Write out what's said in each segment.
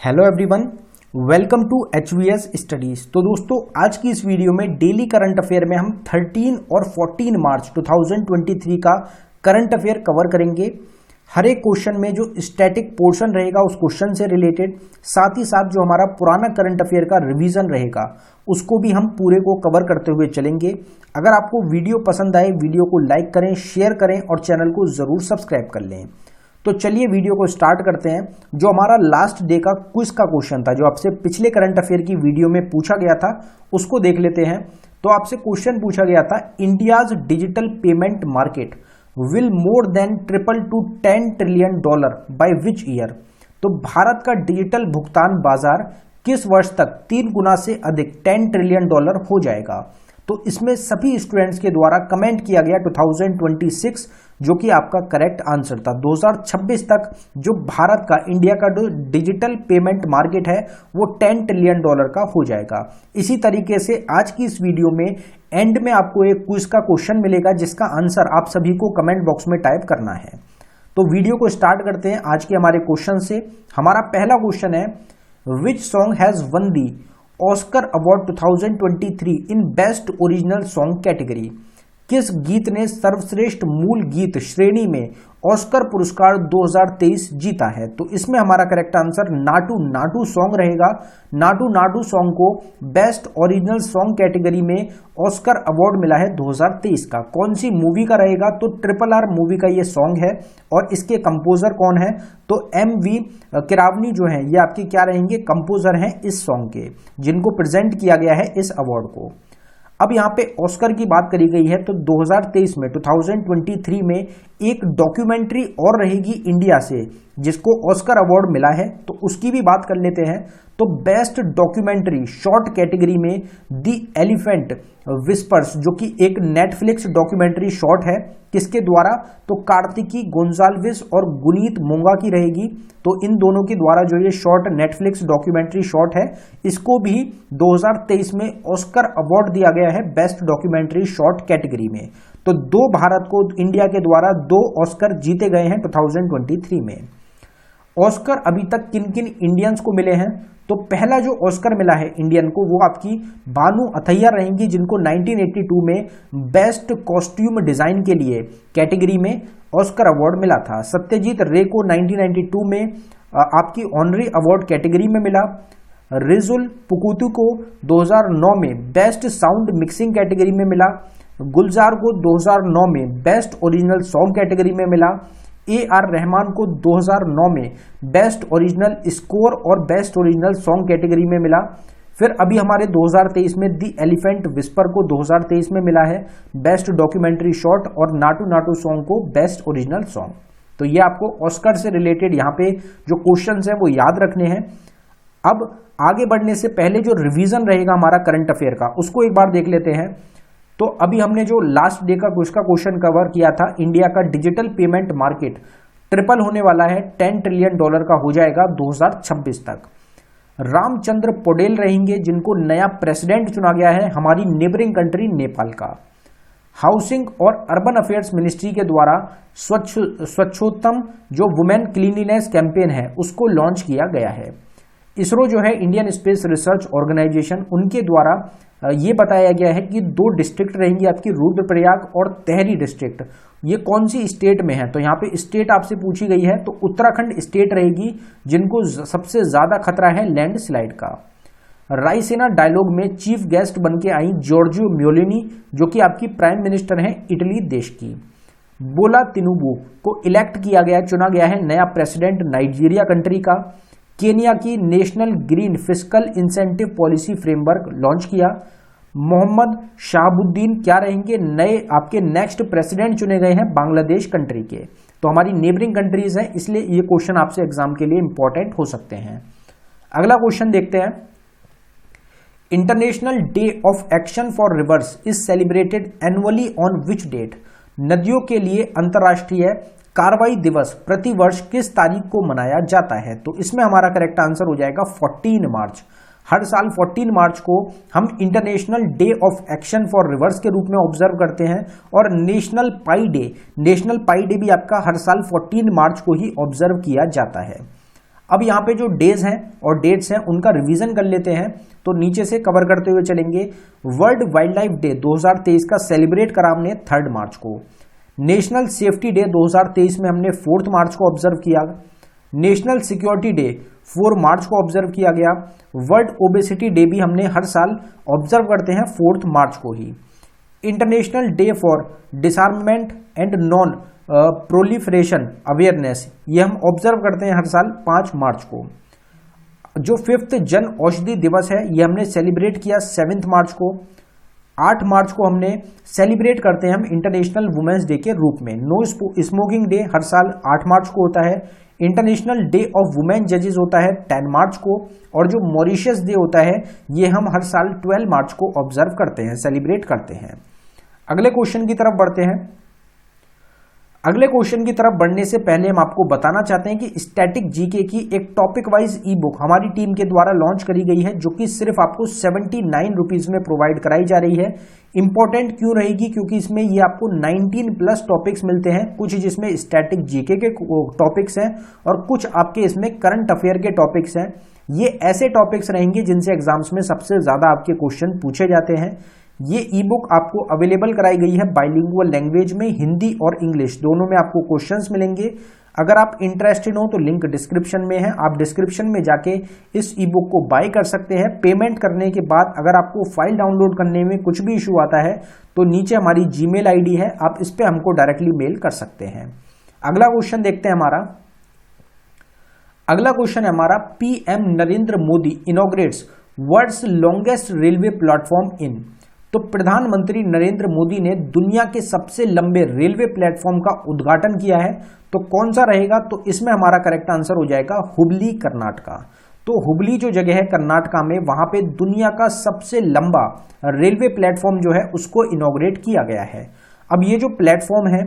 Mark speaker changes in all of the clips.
Speaker 1: Hello everyone, welcome to HVS studies. तो दोस्तों, आज की इस वीडियो में डेली करंट अफेयर में हम 13 और 14 मार्च 2023 का करंट अफेयर कवर करेंगे। हर एक क्वेश्चन में जो स्टैटिक पोर्शन रहेगा उस क्वेश्चन से रिलेटेड, साथ ही साथ जो हमारा पुराना करंट अफेयर का रिवीजन रहेगा उसको भी हम पूरे को कवर करते हुए चलेंगे। अगर आपको वीडियो पसंद आए, वीडियो को लाइक करें, शेयर करें और चैनल को जरूर सब्सक्राइब कर लें। तो चलिए वीडियो को स्टार्ट करते हैं। जो हमारा लास्ट डे का क्विज का क्वेश्चन था, जो आपसे पिछले करंट अफेयर की वीडियो में पूछा गया था, उसको देख लेते हैं। तो आपसे क्वेश्चन पूछा गया था, India's digital payment market will more than triple two $10 trillion by which year. तो भारत का डिजिटल भुगतान बाजार किस वर्ष तक 3 गुना से अधिक $10 ट्रिलियन हो जाएगा। तो इसमें सभी स्टूडेंट्स के द्वारा कमेंट किया गया 2026, जो कि आपका करेक्ट आंसर था। 2026 तक जो भारत का, इंडिया का जो डिजिटल पेमेंट मार्केट है वो $10 ट्रिलियन का हो जाएगा। इसी तरीके से आज की इस वीडियो में एंड में आपको एक क्विज का क्वेश्चन मिलेगा, जिसका आंसर आप सभी को कमेंट बॉक्स में टाइप करना है। तो वीडियो को स्टार्ट करते हैं आज के हमारे क्वेश्चन से। हमारा पहला क्वेश्चन है, which song has one the Oscar award 2023 in best original song category. किस गीत ने सर्वश्रेष्ठ मूल गीत श्रेणी में ऑस्कर पुरस्कार 2023 जीता है। तो इसमें हमारा correct answer Naatu Naatu song रहेगा। नाटू नाटू सॉन्ग को बेस्ट ओरिजिनल सॉन्ग कैटेगरी में ऑस्कर अवार्ड मिला है 2023 का। कौन सी मूवी का रहेगा, तो RRR मूवी का ये सॉन्ग है। और इसके कंपोजर कौन है, तो MV किरावनी जो है ये आपके क्या रहेंगे, कंपोजर हैं इस सॉन्ग के, जिनको प्रेजेंट किया गया है इस अवार्ड को। अब यहाँ पे ऑस्कर की बात करी गई है, तो 2023 में 2023 में एक डॉक्यूमेंट्री और रहेगी इंडिया से जिसको ऑस्कर अवार्ड मिला है, तो उसकी भी बात कर लेते हैं। तो बेस्ट डॉक्यूमेंट्री शॉर्ट कैटेगरी में द एलिफेंट विस्पर्स, जो कि एक नेटफ्लिक्स डॉक्यूमेंट्री शॉर्ट है, किसके द्वारा, तो कार्तिकी गोंजाल्विस और गुनीत मोंगा की रहेगी। तो इन दोनों के द्वारा जो ये शॉर्ट नेटफ्लिक्स डॉक्यूमेंट्री शॉर्ट है, इसको भी 2023 में ऑस्कर अवार्ड दिया गया है बेस्ट डॉक्यूमेंट्री शॉर्ट कैटेगरी में। तो भारत को, इंडिया के द्वारा 2 ऑस्कर जीते गए हैं 2023 में। ऑस्कर अभी तक किन किन इंडियंस को मिले हैं, तो पहला जो ऑस्कर मिला है इंडियन को वो आपकी बानू अथैया रहेंगी, जिनको 1982 में बेस्ट कॉस्ट्यूम डिजाइन के लिए कैटेगरी में ऑस्कर अवार्ड मिला था। सत्यजीत रे को 1992 में आपकी ऑनरी अवार्ड कैटेगरी में मिला। रिजुल पुकुतु को 2009 में बेस्ट साउंड मिक्सिंग कैटेगरी में मिला। गुलजार को 2009 में बेस्ट ओरिजिनल सॉन्ग कैटेगरी में मिला। AR रहमान को 2009 में बेस्ट ओरिजिनल स्कोर और बेस्ट ओरिजिनल सॉन्ग कैटेगरी में मिला। फिर अभी हमारे 2023 में दी एलिफेंट विस्पर को 2023 में मिला है बेस्ट डॉक्यूमेंट्री शॉर्ट, और नाटू नाटू सॉन्ग को बेस्ट ओरिजिनल सॉन्ग। तो ये आपको ऑस्कर से रिलेटेड यहाँ पे जो क्वेश्चंस हैं वो याद रखने हैं। अब आगे बढ़ने से पहले जो रिवीजन रहेगा हमारा करंट अफेयर का, उसको एक बार देख लेते हैं। तो अभी हमने जो लास्ट डे का क्वेश्चन कवर किया था, इंडिया का डिजिटल पेमेंट मार्केट ट्रिपल होने वाला है, $10 ट्रिलियन का हो जाएगा 2026 तक। रामचंद्र पौडेल रहेंगे, जिनको नया प्रेसिडेंट चुना गया है हमारी नेबरिंग कंट्री नेपाल का। हाउसिंग और अर्बन अफेयर्स मिनिस्ट्री के द्वारा स्वच्छोत्तम जो वुमेन क्लीनिनेस कैंपेन है उसको लॉन्च किया गया है। इसरो जो है, इंडियन स्पेस रिसर्च ऑर्गेनाइजेशन, उनके द्वारा ये बताया गया है कि 2 डिस्ट्रिक्ट रहेंगी आपकी, रुद्रप्रयाग और तेहरी डिस्ट्रिक्ट। ये कौन सी स्टेट में है, तो यहाँ पे स्टेट आपसे पूछी गई है, तो उत्तराखंड स्टेट रहेगी, जिनको सबसे ज्यादा खतरा है लैंडस्लाइड का। रायसेना डायलॉग में चीफ गेस्ट बन के आई जॉर्जियो मेलोनी, जो कि आपकी प्राइम मिनिस्टर हैं इटली देश की। बोला तिनुबू को इलेक्ट किया गया, चुना गया है नया प्रेसिडेंट नाइजीरिया कंट्री का। केनिया की national green fiscal incentive policy framework launch किया। मोहम्मद शाहबुद्दीन क्या रहेंगे, नए आपके नेक्स्ट प्रेसिडेंट चुने गए हैं बांग्लादेश कंट्री के। तो हमारी नेबरिंग कंट्रीज हैं, इसलिए ये क्वेश्चन आपसे एग्जाम के लिए इंपॉर्टेंट हो सकते हैं। अगला क्वेश्चन देखते हैं, international day of action for rivers is celebrated annually on which date. नदियों के लिए अंतर्राष्ट्रीय कार्रवाई दिवस प्रतिवर्ष किस तारीख को मनाया जाता है। तो इसमें हमारा करेक्ट आंसर हो जाएगा 14 मार्च। हर साल 14 मार्च को हम international day of action for reverse के रूप में ऑब्जर्व करते हैं, और नेशनल पाई डे भी आपका हर साल 14 मार्च को ही ऑब्जर्व किया जाता है। अब यहाँ पे जो डेज हैं और डेट्स हैं उनका रिवीजन कर लेते हैं। तो नीचे से कवर करते हुए चलेंगे। वर्ल्ड वाइल्ड लाइफ डे 2023 का सेलिब्रेट करा हमने 3 मार्च को। नेशनल सेफ्टी डे 2023 में हमने 4 मार्च को ऑब्जर्व किया। नेशनल सिक्योरिटी डे 4 मार्च को ऑब्जर्व किया गया। वर्ल्ड ओबेसिटी डे भी हमने हर साल ऑब्जर्व करते हैं 4 मार्च को ही। International day for disarmament and non proliferation awareness ये हम ऑब्जर्व करते हैं हर साल 5 मार्च को। जो 5th जन औषधि दिवस है ये हमने सेलिब्रेट किया 7 मार्च को। 8 मार्च को हमने सेलिब्रेट करते हैं हम इंटरनेशनल वुमेन्स डे के रूप में। नो स्मोकिंग डे हर साल 8 मार्च को होता है। इंटरनेशनल डे ऑफ वुमेन जजेस होता है 10 मार्च को। और जो मॉरिशस डे होता है ये हम हर साल 12 मार्च को ऑब्जर्व करते हैं, सेलिब्रेट करते हैं। अगले क्वेश्चन की तरफ बढ़ते हैं। अगले क्वेश्चन की तरफ बढ़ने से पहले हम आपको बताना चाहते हैं कि स्टैटिक जीके की एक टॉपिक वाइज ई बुक हमारी टीम के द्वारा लॉन्च करी गई है, जो कि सिर्फ आपको 79 रुपीज में प्रोवाइड कराई जा रही है। इंपॉर्टेंट क्यों रहेगी? क्योंकि इसमें ये आपको 19+ टॉपिक्स मिलते हैं, कुछ जिसमें स्टैटिक जीके के टॉपिक्स हैं और कुछ आपके इसमें करंट अफेयर के टॉपिक्स हैं। ये ऐसे टॉपिक्स रहेंगे जिनसे एग्जाम्स में सबसे ज्यादा आपके क्वेश्चन पूछे जाते हैं। ये ई बुक आपको अवेलेबल कराई गई है बाइलिंगुअल लैंग्वेज में, हिंदी और इंग्लिश दोनों में आपको क्वेश्चंस मिलेंगे। अगर आप इंटरेस्टेड हो तो लिंक डिस्क्रिप्शन में है, आप डिस्क्रिप्शन में जाके इस ई बुक को बाय कर सकते हैं। पेमेंट करने के बाद अगर आपको फाइल डाउनलोड करने में कुछ भी इशू आता है तो नीचे हमारी जीमेल आईडी है, आप इस पे हमको डायरेक्टली मेल कर सकते हैं। अगला क्वेश्चन देखते हैं हमारा। अगला क्वेश्चन है हमारा, PM Narendra Modi inaugurates world's longest railway platform in. तो प्रधानमंत्री नरेंद्र मोदी ने दुनिया के सबसे लंबे रेलवे प्लेटफॉर्म का उद्घाटन किया है। तो कौन सा रहेगा? तो इसमें हमारा करेक्ट आंसर हो जाएगा हुबली, कर्नाटका। तो हुबली जो जगह है कर्नाटका में, वहां पे दुनिया का सबसे लंबा रेलवे प्लेटफॉर्म जो है उसको इनॉग्रेट किया गया है। अब ये जो प्लेटफॉर्म है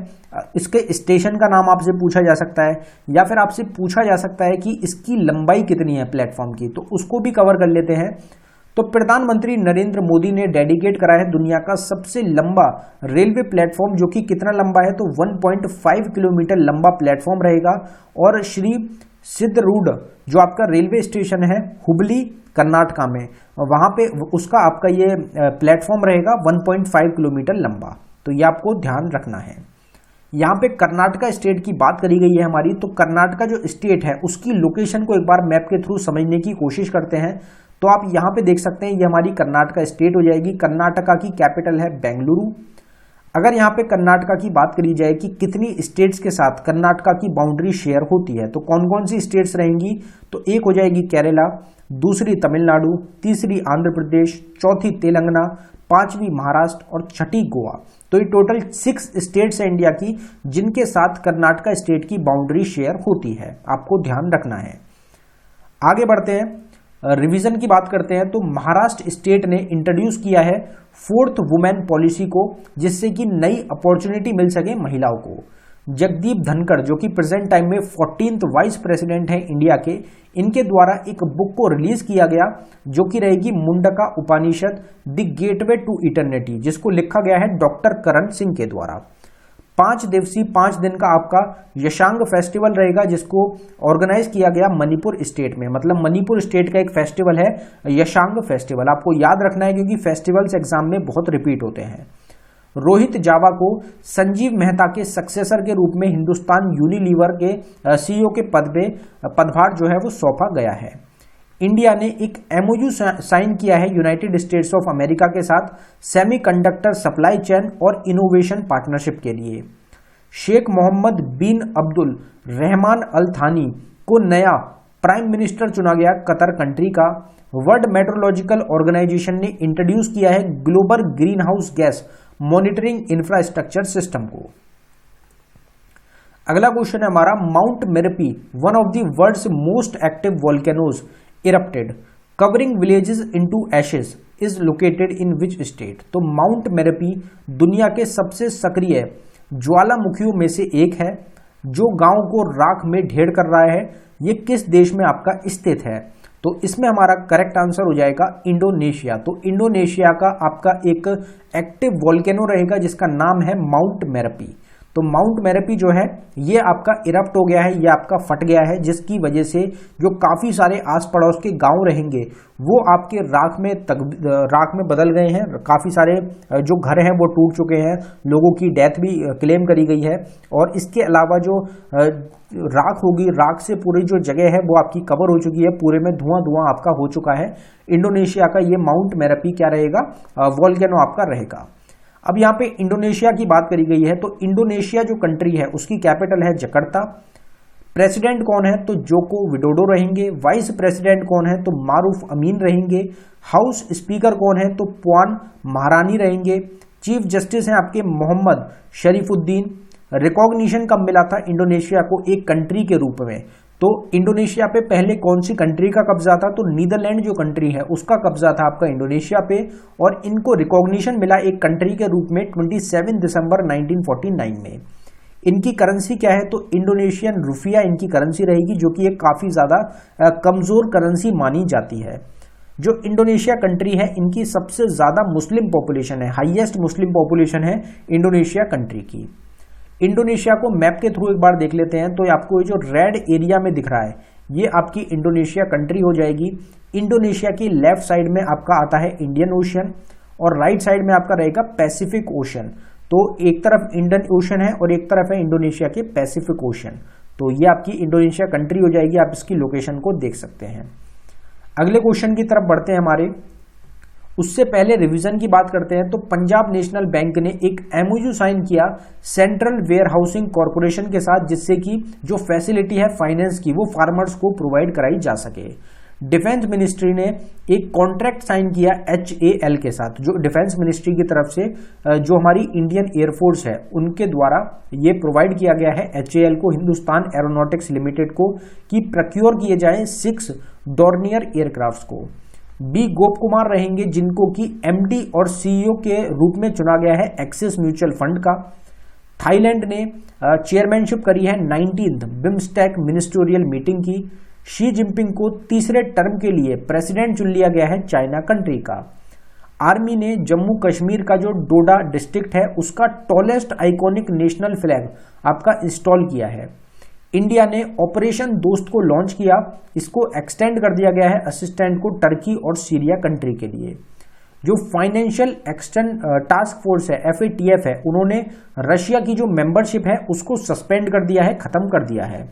Speaker 1: इसके स्टेशन का नाम आपसे पूछा जा सकता है, या फिर आपसे पूछा जा सकता है कि इसकी लंबाई कितनी है प्लेटफॉर्म की, तो उसको भी कवर कर लेते हैं। तो प्रधानमंत्री नरेंद्र मोदी ने डेडिकेट करा है दुनिया का सबसे लंबा रेलवे प्लेटफॉर्म, जो कि कितना लंबा है? तो 1.5 किलोमीटर लंबा प्लेटफॉर्म रहेगा। और श्री सिद्धरूढ़ जो आपका रेलवे स्टेशन है हुबली कर्नाटका में, वहां पे उसका आपका ये प्लेटफॉर्म रहेगा 1.5 किलोमीटर लंबा। तो ये आपको ध्यान रखना है। यहाँ पे कर्नाटका स्टेट की बात करी गई है हमारी। तो कर्नाटका जो स्टेट है उसकी लोकेशन को एक बार मैप के थ्रू समझने की कोशिश करते हैं। तो आप यहाँ पे देख सकते हैं ये हमारी कर्नाटका स्टेट हो जाएगी। कर्नाटका की कैपिटल है बेंगलुरु। अगर यहाँ पे कर्नाटका की बात करी जाए कि कितनी स्टेट्स के साथ कर्नाटका की बाउंड्री शेयर होती है, तो कौन कौन सी स्टेट्स रहेंगी? तो एक हो जाएगी केरला, दूसरी तमिलनाडु, तीसरी आंध्र प्रदेश, चौथी तेलंगाना, 5वीं महाराष्ट्र और 6ठी गोवा। तो ये टोटल 6 स्टेट्स है इंडिया की जिनके साथ कर्नाटका स्टेट की बाउंड्री शेयर होती है, आपको ध्यान रखना है। आगे बढ़ते हैं, रिवीजन की बात करते हैं। तो महाराष्ट्र स्टेट ने इंट्रोड्यूस किया है 4th वुमेन पॉलिसी को, जिससे कि नई अपॉर्चुनिटी मिल सके महिलाओं को। जगदीप धनखड़ जो कि प्रेजेंट टाइम में 14th वाइस प्रेसिडेंट हैं इंडिया के, इनके द्वारा एक बुक को रिलीज किया गया जो कि रहेगी मुंडका उपनिषद द गेटवे टू इटर्निटी, जिसको लिखा गया है डॉक्टर करण सिंह के द्वारा। 5 दिवसीय 5 दिन का आपका यशांग फेस्टिवल रहेगा, जिसको ऑर्गेनाइज किया गया मणिपुर स्टेट में। मतलब मणिपुर स्टेट का एक फेस्टिवल है यशांग फेस्टिवल, आपको याद रखना है क्योंकि फेस्टिवल्स एग्जाम में बहुत रिपीट होते हैं। रोहित जावा को संजीव मेहता के सक्सेसर के रूप में हिंदुस्तान यूनिलीवर के सीईओ के पदभार जो है वो सौंपा गया है। इंडिया ने एक एमओयू साइन किया है यूनाइटेड स्टेट्स ऑफ अमेरिका के साथ सेमीकंडक्टर सप्लाई चेन और इनोवेशन पार्टनरशिप के लिए। शेख मोहम्मद बिन अब्दुल रहमान अल थानी को नया प्राइम मिनिस्टर चुना गया कतर कंट्री का। वर्ल्ड मेट्रोलॉजिकल ऑर्गेनाइजेशन ने इंट्रोड्यूस किया है global green house gas monitoring infrastructure system को। अगला क्वेश्चन है हमारा, Mount Merapi one of the world's most active volcanoes erupted covering villages into ashes is located in which state. तो Mount Merapi दुनिया के सबसे सक्रिय ज्वालामुखियों में से एक है जो गांव को राख में ढेर कर रहा है। ये किस देश में आपका स्थित है? तो इसमें हमारा करेक्ट आंसर हो जाएगा इंडोनेशिया। तो इंडोनेशिया का आपका एक एक्टिव वोल्केनो रहेगा जिसका नाम है माउंट मेरपी। तो माउंट मेरेपी जो है ये आपका इरप्ट हो गया है, ये आपका फट गया है, जिसकी वजह से जो काफ़ी सारे आस पड़ोस के गांव रहेंगे वो आपके राख में बदल गए हैं। काफ़ी सारे जो घर हैं वो टूट चुके हैं, लोगों की डेथ भी क्लेम करी गई है। और इसके अलावा जो राख होगी, राख से पूरी जो जगह है वो आपकी कवर हो चुकी है, पूरे में धुआं धुआं आपका हो चुका है। इंडोनेशिया का ये माउंट मेरेपी क्या रहेगा, वोल्केनो आपका रहेगा। अब यहाँ पे इंडोनेशिया की बात करी गई है, तो इंडोनेशिया जो कंट्री है उसकी कैपिटल है जकार्ता। प्रेसिडेंट कौन है, तो जोको विडोडो रहेंगे। वाइस प्रेसिडेंट कौन है, तो मारूफ अमीन रहेंगे। हाउस स्पीकर कौन है, तो पुआन महारानी रहेंगे। चीफ जस्टिस हैं आपके मोहम्मद शरीफुद्दीन। रिकॉग्निशन कब मिला था इंडोनेशिया को एक कंट्री के रूप में, तो इंडोनेशिया पे पहले कौन सी कंट्री का कब्जा था, तो नीदरलैंड जो कंट्री है उसका कब्जा था आपका इंडोनेशिया पे। और इनको रिकॉग्निशन मिला एक कंट्री के रूप में 27 दिसंबर 1949 में। इनकी करेंसी क्या है, तो इंडोनेशियन रुपया इनकी करेंसी रहेगी, जो कि एक काफ़ी ज़्यादा कमज़ोर करेंसी मानी जाती है। जो इंडोनेशिया कंट्री है इनकी सबसे ज़्यादा मुस्लिम पॉपुलेशन है, हाईएस्ट मुस्लिम पॉपुलेशन है इंडोनेशिया कंट्री की। इंडोनेशिया को मैप के थ्रू एक बार देख लेते हैं, तो आपको ये जो रेड एरिया में दिख रहा है ये आपकी इंडोनेशिया कंट्री हो जाएगी। इंडोनेशिया की लेफ्ट साइड में आपका आता है इंडियन ओशन और राइट साइड में आपका रहेगा पैसिफिक ओशन। तो एक तरफ इंडियन ओशन है और एक तरफ है इंडोनेशिया के पैसिफिक ओशन। तो ये आपकी इंडोनेशिया कंट्री हो जाएगी, आप इसकी लोकेशन को देख सकते हैं। अगले क्वेश्चन की तरफ बढ़ते हैं हमारे, उससे पहले रिवीजन की बात करते हैं। तो पंजाब नेशनल बैंक ने एक एमओयू साइन किया सेंट्रल वेयर हाउसिंग कॉरपोरेशन के साथ, जिससे कि जो फैसिलिटी है फाइनेंस की वो फार्मर्स को प्रोवाइड कराई जा सके। डिफेंस मिनिस्ट्री ने एक कॉन्ट्रैक्ट साइन किया HAL के साथ, जो डिफेंस मिनिस्ट्री की तरफ से जो हमारी इंडियन एयरफोर्स है उनके द्वारा ये प्रोवाइड किया गया है HAL को, हिंदुस्तान एरोनॉटिक्स लिमिटेड को, कि प्रक्योर किए जाएं 6 डॉर्नियर एयरक्राफ्ट्स को। बी गोप कुमार रहेंगे, जिनको कि MD और CEO के रूप में चुना गया है एक्सिस म्यूचुअल फंड का। थाईलैंड ने चेयरमैनशिप करी है 19th बिम्स्टेक मिनिस्टोरियल मीटिंग की। शी जिनपिंग को तीसरे टर्म के लिए प्रेसिडेंट चुन लिया गया है चाइना कंट्री का। आर्मी ने जम्मू कश्मीर का जो डोडा डिस्ट्रिक्ट है उसका टॉलेस्ट आइकॉनिक नेशनल फ्लैग आपका इंस्टॉल किया है। इंडिया ने ऑपरेशन दोस्त को लॉन्च किया, इसको एक्सटेंड कर दिया गया है असिस्टेंट को टर्की और सीरिया कंट्री के लिए। जो फाइनेंशियल एक्शन टास्क फोर्स है FATF है, उन्होंने रशिया की जो मेंबरशिप है उसको सस्पेंड कर दिया है, खत्म कर दिया है।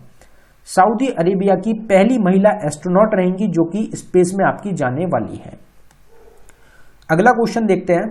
Speaker 1: सऊदी अरेबिया की पहली महिला एस्ट्रोनॉट रहेंगी जो कि स्पेस में आपकी जाने वाली है। अगला क्वेश्चन देखते हैं,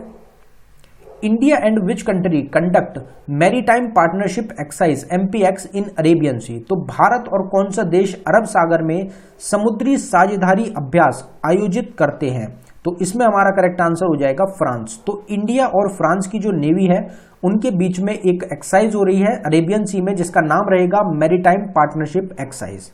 Speaker 1: India and which country conduct maritime partnership exercise MPX in Arabian Sea. तो भारत और कौन सा देश अरब सागर में समुद्री साझेदारी अभ्यास आयोजित करते हैं, तो इसमें हमारा करेक्ट आंसर हो जाएगा फ्रांस। तो इंडिया और फ्रांस की जो नेवी है उनके बीच में एक एक्सरसाइज हो रही है अरेबियन सी में, जिसका नाम रहेगा मैरीटाइम पार्टनरशिप एक्सरसाइज।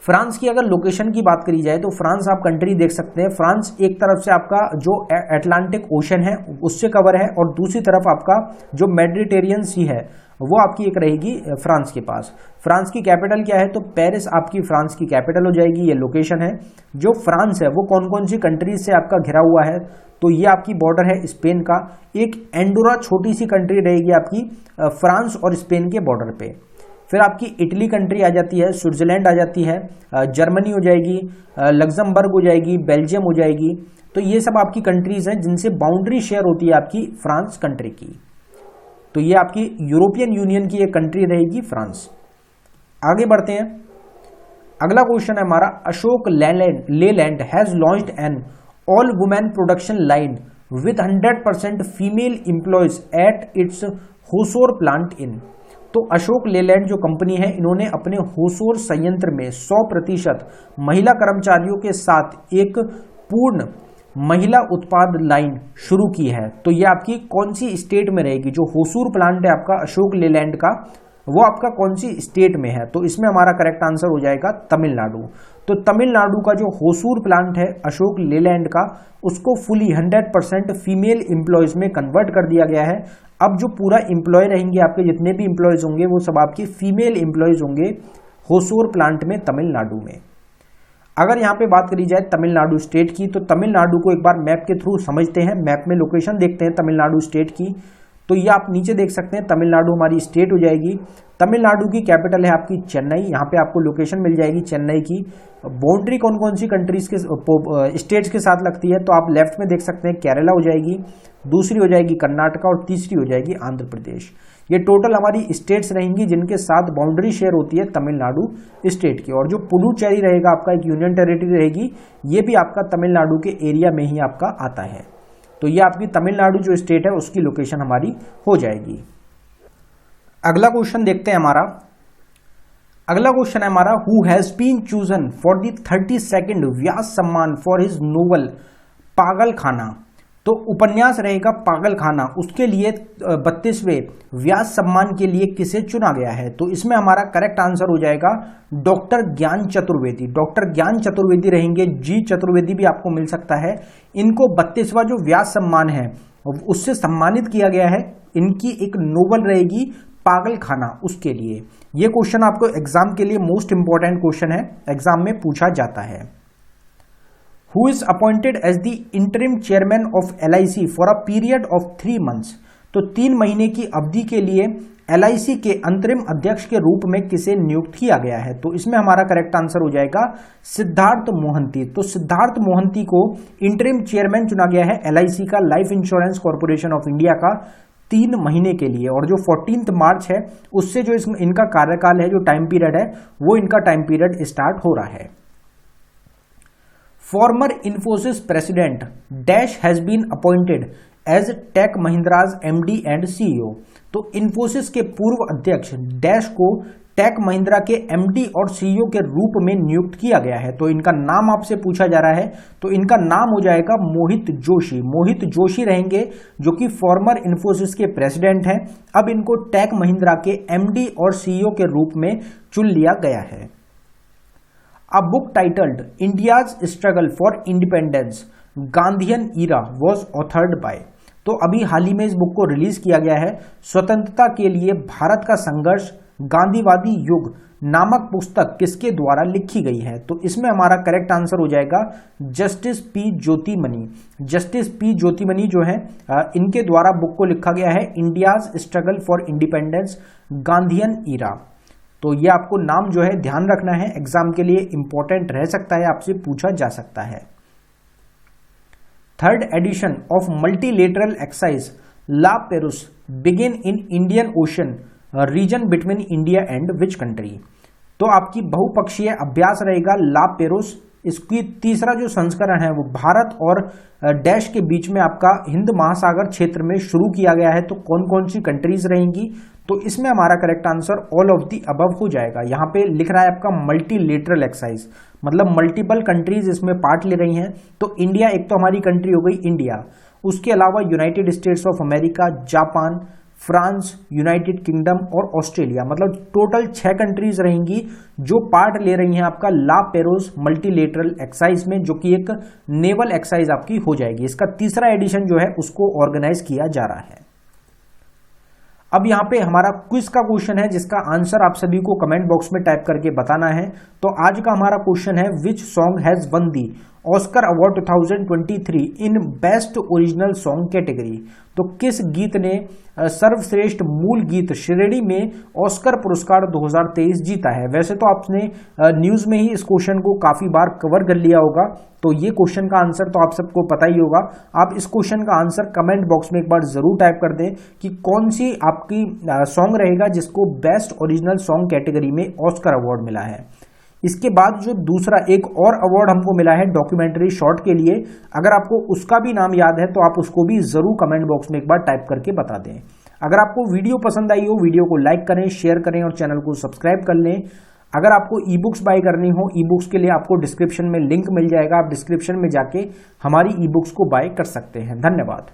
Speaker 1: फ्रांस की अगर लोकेशन की बात करी जाए तो फ्रांस आप कंट्री देख सकते हैं। फ्रांस एक तरफ से आपका जो अटलांटिक ओशन है उससे कवर है और दूसरी तरफ आपका जो मेडिटेरियन सी है वो आपकी एक रहेगी फ्रांस के पास। फ्रांस की कैपिटल क्या है, तो पेरिस आपकी फ्रांस की कैपिटल हो जाएगी, ये लोकेशन है। जो फ्रांस है वो कौन कौन सी कंट्रीज से आपका घिरा हुआ है, तो ये आपकी बॉर्डर है स्पेन का। एक एंडोरा छोटी सी कंट्री रहेगी आपकी फ्रांस और स्पेन के बॉर्डर पे। फिर आपकी इटली कंट्री आ जाती है, स्विट्जरलैंड आ जाती है, जर्मनी हो जाएगी, लग्जमबर्ग हो जाएगी, बेल्जियम हो जाएगी। तो ये सब आपकी कंट्रीज हैं जिनसे बाउंड्री शेयर होती है आपकी फ्रांस कंट्री की। तो ये आपकी यूरोपियन यूनियन की एक कंट्री रहेगी फ्रांस। आगे बढ़ते हैं, अगला क्वेश्चन है हमारा, Ashok Leyland has launched an all women production line with 100% female employees at its Hosur plant in. तो अशोक लेलैंड जो कंपनी है इन्होंने अपने होसोर संयंत्र में 100% महिला कर्मचारियों के साथ एक पूर्ण महिला उत्पाद लाइन शुरू की है। तो ये आपकी कौन सी स्टेट में रहेगी, जो होसूर प्लांट है आपका अशोक लेलैंड का वो आपका कौन सी स्टेट में है, तो इसमें हमारा करेक्ट आंसर हो जाएगा तमिलनाडु। तो तमिलनाडु का जो होसूर प्लांट है अशोक लेलैंड का उसको फुली 100% फीमेल एम्प्लॉयज में कन्वर्ट कर दिया गया है। अब जो पूरा एम्प्लॉय रहेंगे आपके जितने भी एम्प्लॉयज होंगे वो सब आपके फीमेल एम्प्लॉयज होंगे होसूर प्लांट में तमिलनाडु में। अगर यहाँ पे बात करी जाए तमिलनाडु स्टेट की, तो तमिलनाडु को एक बार मैप के थ्रू समझते हैं, मैप में लोकेशन देखते हैं तमिलनाडु स्टेट की। तो ये आप नीचे देख सकते हैं, तमिलनाडु हमारी स्टेट हो जाएगी। तमिलनाडु की कैपिटल है आपकी चेन्नई, यहाँ पे आपको लोकेशन मिल जाएगी चेन्नई की। बाउंड्री कौन कौन सी कंट्रीज के स्टेट्स के साथ लगती है, तो आप लेफ्ट में देख सकते हैं केरला हो जाएगी, दूसरी हो जाएगी कर्नाटका और तीसरी हो जाएगी आंध्र प्रदेश। ये टोटल हमारी स्टेट्स रहेंगी जिनके साथ बाउंड्री शेयर होती है तमिलनाडु स्टेट की। और जो पुडुचेरी रहेगा आपका एक यूनियन टेरिटरी रहेगी, ये भी आपका तमिलनाडु के एरिया में ही आपका आता है। तो ये आपकी तमिलनाडु जो स्टेट है उसकी लोकेशन हमारी हो जाएगी। अगला क्वेश्चन देखते हैं हमारा। अगला क्वेश्चन है हमारा, who has been chosen for the 32nd Vyas Samman for his novel पागल खाना। तो उपन्यास रहेगा पागल खाना, उसके लिए 32वें व्यास सम्मान के लिए किसे चुना गया है। तो इसमें हमारा करेक्ट आंसर हो जाएगा डॉक्टर ज्ञान चतुर्वेदी। डॉक्टर ज्ञान चतुर्वेदी रहेंगे, जी चतुर्वेदी भी आपको मिल सकता है। इनको 32वां जो व्यास सम्मान है उससे सम्मानित किया गया है। इनकी एक नोवेल रहेगी पागल खाना, उसके लिए। यह क्वेश्चन आपको एग्जाम के लिए मोस्ट इंपॉर्टेंट क्वेश्चन है, एग्जाम में पूछा जाता है। Who is appointed as the interim chairman of LIC for a period of 3 months? तो 3 महीने की अवधि के लिए LIC के अंतरिम अध्यक्ष के रूप में किसे नियुक्त किया गया है। तो इसमें हमारा करेक्ट आंसर हो जाएगा सिद्धार्थ मोहंती। तो सिद्धार्थ मोहंती को इंटरिम चेयरमैन चुना गया है LIC का, life insurance corporation of India का, 3 महीने के लिए। और जो 14 मार्च है उससे जो इनका कार्यकाल है, जो टाइम पीरियड है, वो इनका टाइम पीरियड स्टार्ट हो रहा है। Former Infosys president Dash has been appointed as Tech Mahindra's MD and CEO। तो Infosys के पूर्व अध्यक्ष डैश को टेक महिंद्रा के MD और CEO के रूप में नियुक्त किया गया है। तो इनका नाम आपसे पूछा जा रहा है, तो इनका नाम हो जाएगा मोहित जोशी। मोहित जोशी रहेंगे जो कि फॉर्मर इन्फोसिस के प्रेसिडेंट हैं। अब इनको टेक महिंद्रा के MD और CEO के रूप में चुन लिया गया है। A book titled India's Struggle for Independence, Gandhian Era was authored by। तो अभी हाल ही में इस बुक को रिलीज किया गया है। स्वतंत्रता के लिए भारत का संघर्ष, गांधीवादी युग नामक पुस्तक किसके द्वारा लिखी गई है। तो इसमें हमारा करेक्ट आंसर हो जाएगा justice P Jyotimani. Justice P Jyotimani जो है इनके द्वारा बुक को लिखा गया है India's struggle for independence Gandhian era. तो ये आपको नाम जो है ध्यान रखना है, एग्जाम के लिए इंपॉर्टेंट रह सकता है, आपसे पूछा जा सकता है। 3rd edition of multilateral exercise La Perouse begin in Indian Ocean region between India and which country. तो आपकी बहुपक्षीय अभ्यास रहेगा ला पेरुस। इसकी तीसरा जो संस्करण है वो भारत और डैश के बीच में आपका हिंद महासागर क्षेत्र में शुरू किया गया है। तो कौन कौन सी कंट्रीज रहेंगी, तो इसमें हमारा correct answer all of the above हो जाएगा। यहाँ पे लिख रहा है आपका मल्टीलेटरल एक्सरसाइज, मतलब मल्टीपल कंट्रीज इसमें पार्ट ले रही हैं। तो इंडिया एक तो हमारी कंट्री हो गई इंडिया, उसके अलावा United states of America, Japan, France, United kingdom और ऑस्ट्रेलिया, मतलब टोटल 6 कंट्रीज रहेंगी जो पार्ट ले रही हैं आपका ला पेरोस मल्टीलेटरल एक्सरसाइज में, जो कि एक नेवल एक्सरसाइज आपकी हो जाएगी। इसका तीसरा एडिशन जो है उसको ऑर्गेनाइज किया जा रहा है। अब यहाँ पे हमारा क्विज का क्वेश्चन है जिसका आंसर आप सभी को कमेंट बॉक्स में टाइप करके बताना है। तो आज का हमारा क्वेश्चन है which song has one the Oscar award 2023 in best original song category. तो किस गीत ने सर्वश्रेष्ठ मूल गीत श्रेणी में ऑस्कर पुरस्कार 2023 जीता है। वैसे तो आपने न्यूज में ही इस क्वेश्चन को काफी बार कवर कर लिया होगा, तो ये क्वेश्चन का आंसर तो आप सबको पता ही होगा। आप इस क्वेश्चन का आंसर कमेंट बॉक्स में एक बार जरूर टाइप कर दें कि कौन सी आपकी सॉन्ग रहेगा जिसको बेस्ट ओरिजिनल सॉन्ग कैटेगरी में ऑस्कर अवार्ड मिला है। इसके बाद जो दूसरा एक और अवार्ड हमको मिला है डॉक्यूमेंट्री शॉर्ट के लिए, अगर आपको उसका भी नाम याद है तो आप उसको भी जरूर कमेंट बॉक्स में एक बार टाइप करके बता दें। अगर आपको वीडियो पसंद आई हो, वीडियो को लाइक करें, शेयर करें और चैनल को सब्सक्राइब कर लें। अगर आपको ई बुक्स बाय करनी हो, ई बुक्स के लिए आपको डिस्क्रिप्शन में लिंक मिल जाएगा, आप डिस्क्रिप्शन में जाके हमारी ई बुक्स को बाय कर सकते हैं। धन्यवाद।